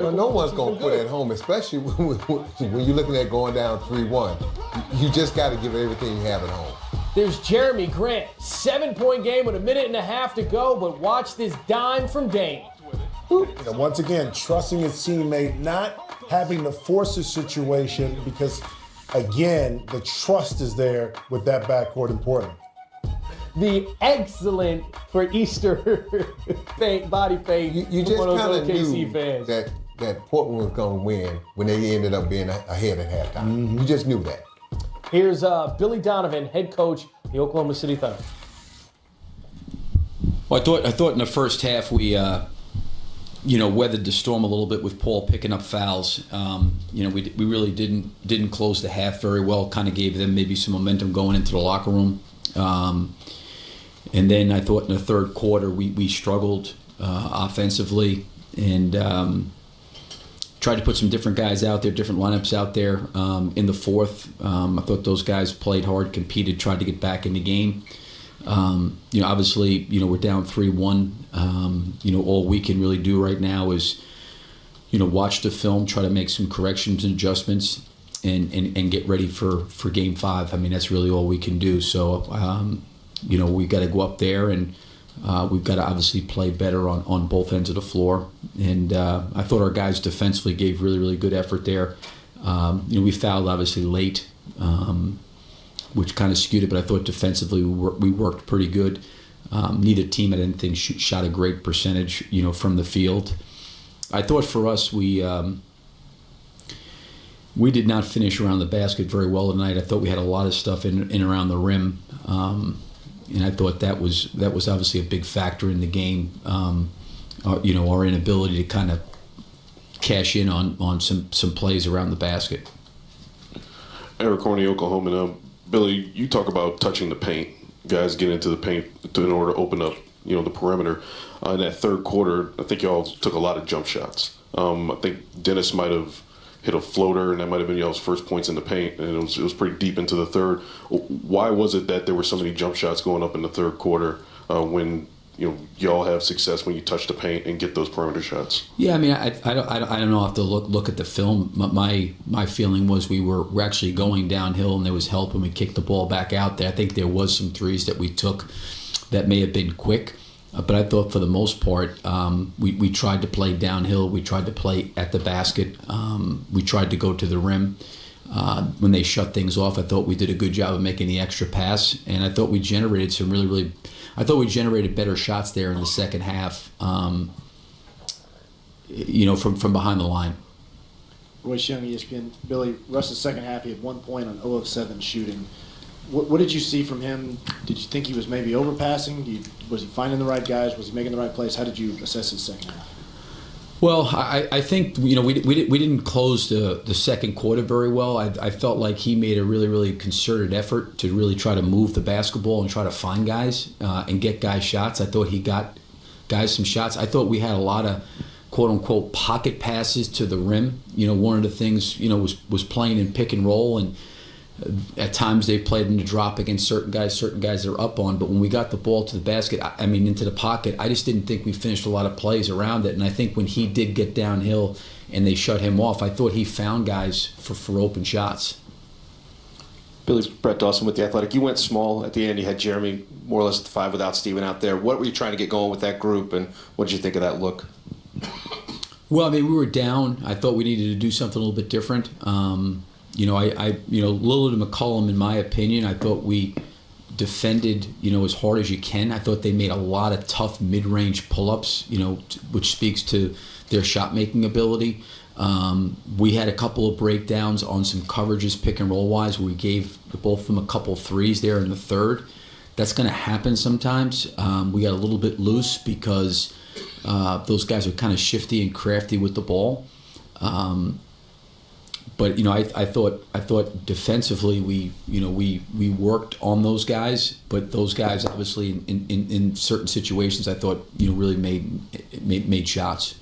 Well, no one's going to quit at home, especially when you're looking at going down 3-1. You just got to give it everything you have at home. There's Jeremy Grant, 7-point game with 1.5 minutes to go, but watch this dime from Dane. And once again, trusting his teammate, not having to force a situation because, again, the trust is there with that backcourt in Portland. The excellent for Easter body paint. You just kind of knew fans. that Portland was going to win when they ended up being ahead at halftime. Mm-hmm. You just knew that. Here's Billy Donovan, head coach of the Oklahoma City Thunder. Well, I thought in the first half we, weathered the storm a little bit with Paul picking up fouls. We really didn't close the half very well. Kind of gave them maybe some momentum going into the locker room. And then I thought in the third quarter we struggled offensively and tried to put some different guys out there, different lineups out there. In the fourth, I thought those guys played hard, competed, tried to get back in the game. Obviously, we're down 3-1. All we can really do right now is, watch the film, try to make some corrections and adjustments, and get ready for Game 5. I mean, that's really all we can do. So, we've got to go up there and we've got to obviously play better on both ends of the floor. And I thought our guys defensively gave really, really good effort there. We fouled obviously late, which kind of skewed it, but I thought defensively we worked pretty good. Neither team, I didn't think, shot a great percentage, from the field. I thought for us, we did not finish around the basket very well tonight. I thought we had a lot of stuff in around the rim, and I thought that was obviously a big factor in the game. Our inability to kind of cash in on some plays around the basket. Eric Horney, Oklahoma. Billy, you talk about touching the paint. Guys get into the paint in order to open up, the perimeter. In that third quarter, I think y'all took a lot of jump shots. I think Dennis might have hit a floater, and that might have been y'all's first points in the paint, and it was pretty deep into the third. Why was it that there were so many jump shots going up in the third quarter when y'all have success when you touch the paint and get those perimeter shots? Yeah, I mean, I don't know. I have to look at the film. My feeling was we're actually going downhill and there was help and we kicked the ball back out there. I think there was some threes that we took that may have been quick, but I thought for the most part we tried to play downhill. We tried to play at the basket. We tried to go to the rim. When they shut things off, I thought we did a good job of making the extra pass, and I thought we generated some really better shots there in the second half, from behind the line. Royce Young, ESPN. Billy, rest of the second half, he had 1 point on 0 of 7 shooting. What did you see from him? Did you think he was maybe overpassing? Was he finding the right guys? Was he making the right plays? How did you assess his second half? Well, I think we didn't close the second quarter very well. I felt like he made a really, really concerted effort to really try to move the basketball and try to find guys and get guys shots. I thought he got guys some shots. I thought we had a lot of quote unquote pocket passes to the rim. One of the things was playing in pick and roll, and at times they played in the drop against certain guys they're up on. But when we got the ball to the basket, into the pocket, I just didn't think we finished a lot of plays around it. And I think when he did get downhill and they shut him off, I thought he found guys for open shots. Billy, Brett Dawson with The Athletic. You went small at the end. You had Jeremy more or less at the 5 without Steven out there. What were you trying to get going with that group, and what did you think of that look? Well, we were down. I thought we needed to do something a little bit different. Lillard and McCollum, in my opinion, I thought we defended, as hard as you can. I thought they made a lot of tough mid-range pull-ups, which speaks to their shot-making ability. We had a couple of breakdowns on some coverages, pick and roll-wise, where we gave both of them a couple threes there in the third. That's going to happen sometimes. We got a little bit loose because those guys are kind of shifty and crafty with the ball. But I thought defensively we worked on those guys, but those guys obviously in certain situations I thought really made shots.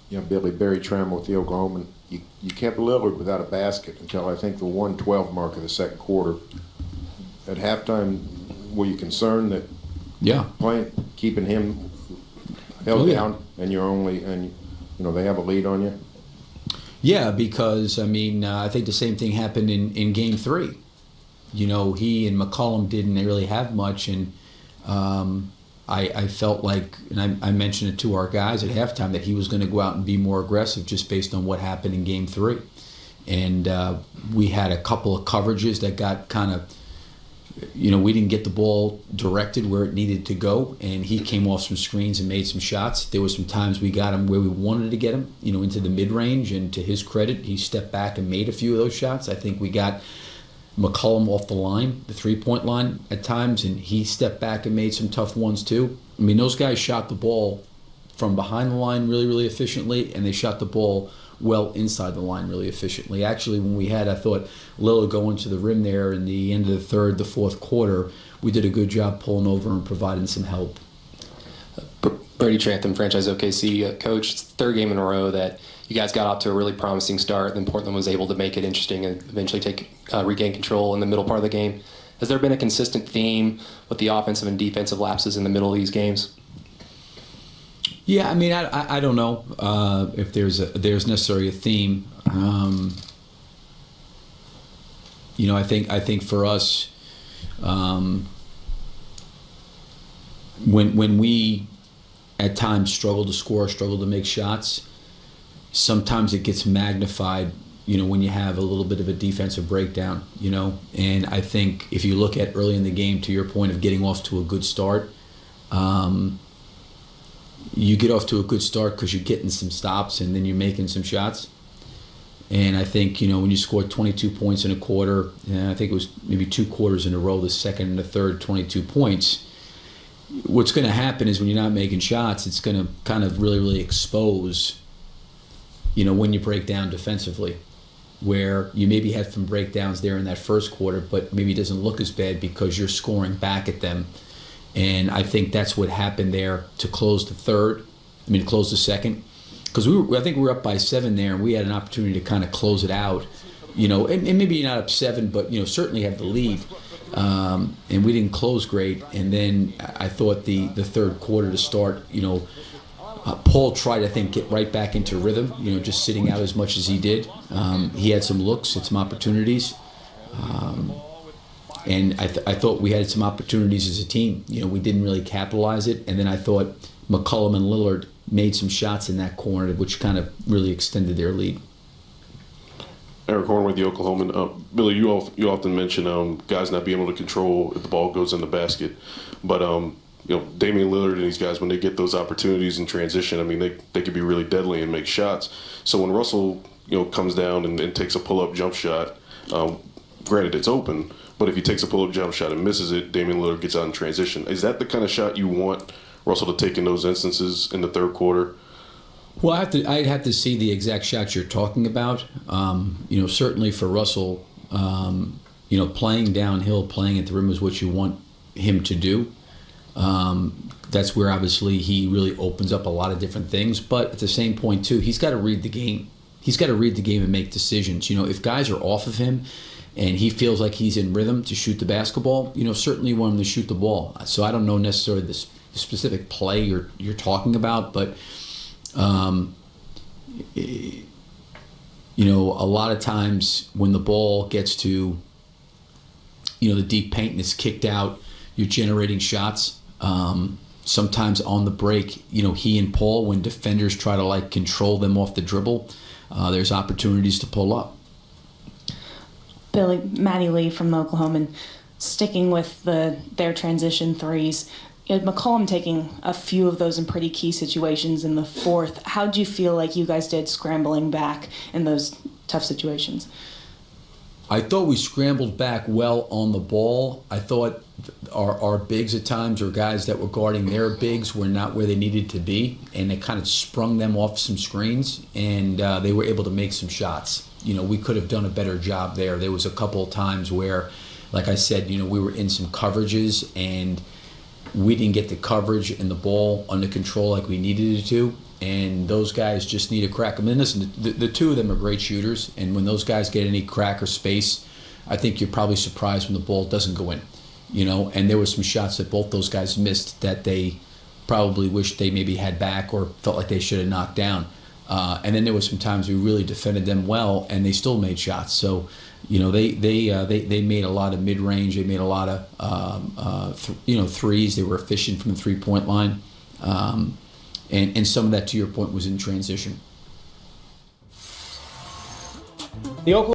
Billy, Barry Trammell with the Oklahoman. You kept Lillard without a basket until I think the 1:12 mark of the second quarter. At halftime, were you concerned that keeping him held down and they have a lead on you? Yeah, because I think the same thing happened in Game 3. He and McCollum didn't really have much, and I felt like, and I mentioned it to our guys at halftime, that he was going to go out and be more aggressive just based on what happened in Game 3. And we had a couple of coverages that got kind of, we didn't get the ball directed where it needed to go, and he came off some screens and made some shots. There were some times we got him where we wanted to get him, into the mid-range, and to his credit, he stepped back and made a few of those shots. I think we got McCollum off the line, the three-point line at times, and he stepped back and made some tough ones too. Those guys shot the ball from behind the line really, really efficiently, and they shot the ball well inside the line really efficiently. Actually, when we had, I thought, Lillard going to the rim there in the end of the third, the fourth quarter, we did a good job pulling over and providing some help. Brady Trantham, franchise OKC coach. It's the third game in a row that you guys got off to a really promising start, then Portland was able to make it interesting and eventually regain control in the middle part of the game. Has there been a consistent theme with the offensive and defensive lapses in the middle of these games? Yeah, I don't know if there's necessarily a theme. I think for us, when we at times struggle to score, struggle to make shots, sometimes it gets magnified, when you have a little bit of a defensive breakdown, And I think if you look at early in the game, to your point of getting off to a good start, you get off to a good start because you're getting some stops and then you're making some shots. And I think, when you scored 22 points in a quarter, and I think it was maybe 2 quarters in a row, the second and the third, 22 points, what's going to happen is when you're not making shots, it's going to kind of really, really expose, when you break down defensively, where you maybe had some breakdowns there in that first quarter, but maybe it doesn't look as bad because you're scoring back at them. And I think that's what happened there to close close the second. Because I think we were up by 7 there, and we had an opportunity to kind of close it out, and maybe you're not up 7, but, certainly have the lead. And we didn't close great. And then I thought the third quarter to start, Paul tried, I think, get right back into rhythm, just sitting out as much as he did. He had some looks, had some opportunities. And I thought we had some opportunities as a team. We didn't really capitalize it. And then I thought McCollum and Lillard made some shots in that corner, which kind of really extended their lead. Eric Horn with the Oklahoman. Billy, you often mention guys not being able to control if the ball goes in the basket. But, Damian Lillard and these guys, when they get those opportunities in transition, they could be really deadly and make shots. So when Russell, comes down and takes a pull-up jump shot, granted it's open, but if he takes a pull-up jump shot and misses it, Damian Lillard gets out in transition. Is that the kind of shot you want Russell to take in those instances in the third quarter? Well, I'd have to see the exact shots you're talking about. Certainly for Russell, playing downhill, playing at the rim is what you want him to do. That's where obviously he really opens up a lot of different things. But at the same point too, he's got to read the game. He's got to read the game and make decisions. If guys are off of him and he feels like he's in rhythm to shoot the basketball, certainly want him to shoot the ball. So I don't know necessarily the specific play you're talking about, but a lot of times when the ball gets to the deep paint and it's kicked out, you're generating shots. Sometimes on the break, he and Paul, when defenders try to control them off the dribble, there's opportunities to pull up. Billy, Maddie Lee from the Oklahoman, sticking with their transition threes. McCollum taking a few of those in pretty key situations in the fourth. How did you feel like you guys did scrambling back in those tough situations? I thought we scrambled back well on the ball. I thought our bigs at times, or guys that were guarding their bigs, were not where they needed to be, and it kind of sprung them off some screens, and they were able to make some shots. We could have done a better job there. There was a couple of times where, like I said, we were in some coverages, and we didn't get the coverage and the ball under control like we needed it to. And those guys just need a crack. Listen, the two of them are great shooters, and when those guys get any crack or space, I think you're probably surprised when the ball doesn't go in. And there were some shots that both those guys missed that they probably wished they maybe had back or felt like they should have knocked down. And then there was some times we really defended them well, and they still made shots. So, you know, they made a lot of mid-range. They made a lot of threes. They were efficient from the three-point line, and some of that, to your point, was in transition. The Oklahoma